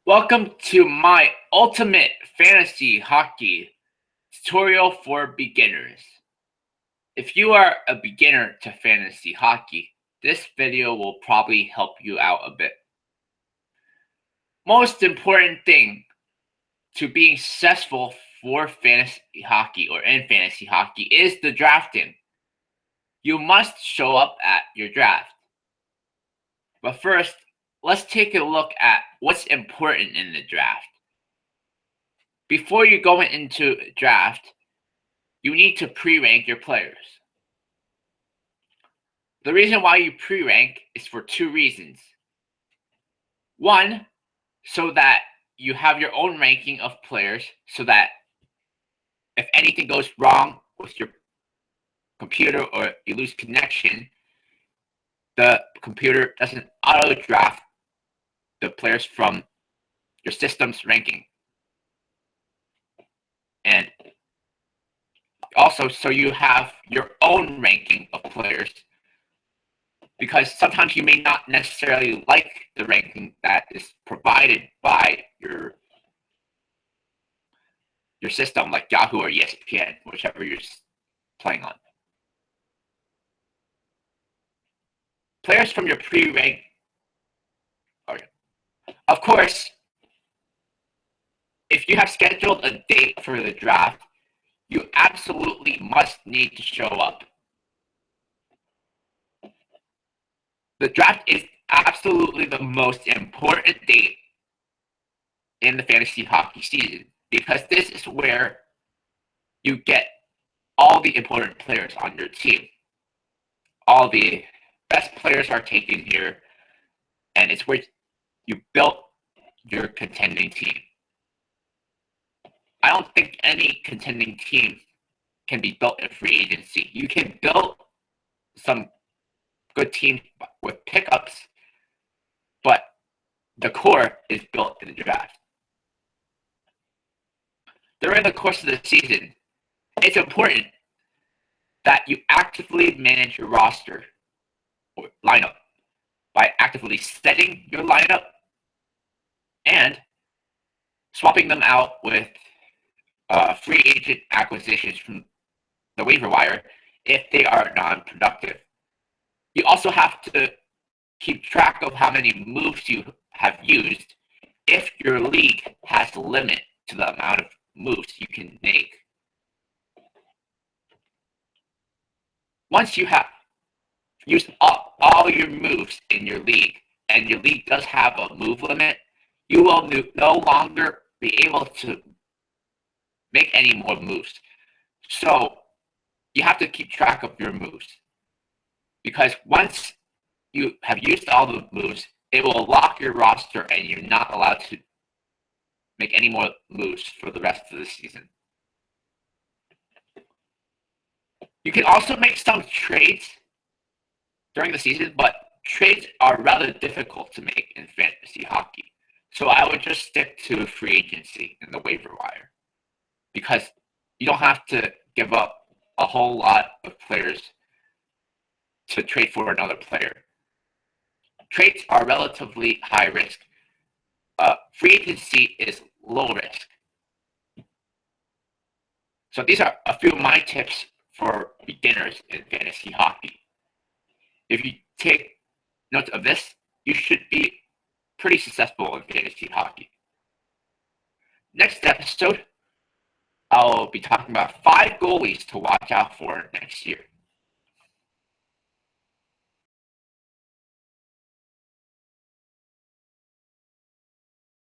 Welcome to my ultimate fantasy hockey tutorial for beginners. If you are a beginner to fantasy hockey, this video will probably help you out a bit. Most important thing to being successful for fantasy hockey or in fantasy hockey is the drafting. You must show up at your draft. But first, let's take a look at what's important in the draft. Before you go into a draft, you need to pre-rank your players. The reason why you pre-rank is for two reasons. One, so that you have your own ranking of players so that if anything goes wrong with your computer or you lose connection, the computer doesn't auto-draft the players from your system's ranking. And also, so you have your own ranking of players, because sometimes you may not necessarily like the ranking that is provided by your system, like Yahoo or ESPN, whichever you're playing on. Players from your pre-rank. Okay. Of course, if you have scheduled a date for the draft, you absolutely must need to show up. The draft is absolutely the most important date in the fantasy hockey season, because this is where you get all the important players on your team. All the best players are taken here, and it's where you built your contending team. I don't think any contending team can be built in free agency. You can build some good teams with pickups, but the core is built in the draft. During the course of the season, it's important that you actively manage your roster or lineup by actively setting your lineup and swapping them out with free agent acquisitions from the waiver wire if they are non-productive. You also have to keep track of how many moves you have used if your league has a limit to the amount of moves you can make. Once you have used all your moves in your league, and your league does have a move limit, you will no longer be able to make any more moves. So you have to keep track of your moves, because once you have used all the moves, it will lock your roster and you're not allowed to make any more moves for the rest of the season. You can also make some trades during the season, but trades are rather difficult to make in fantasy hockey. So I would just stick to free agency and the waiver wire, because you don't have to give up a whole lot of players to trade for another player. Trades are relatively high risk. Free agency is low risk. So these are a few of my tips for beginners in fantasy hockey. If you take notes of this, you should be pretty successful in fantasy hockey. Next episode, I'll be talking about 5 goalies to watch out for next year.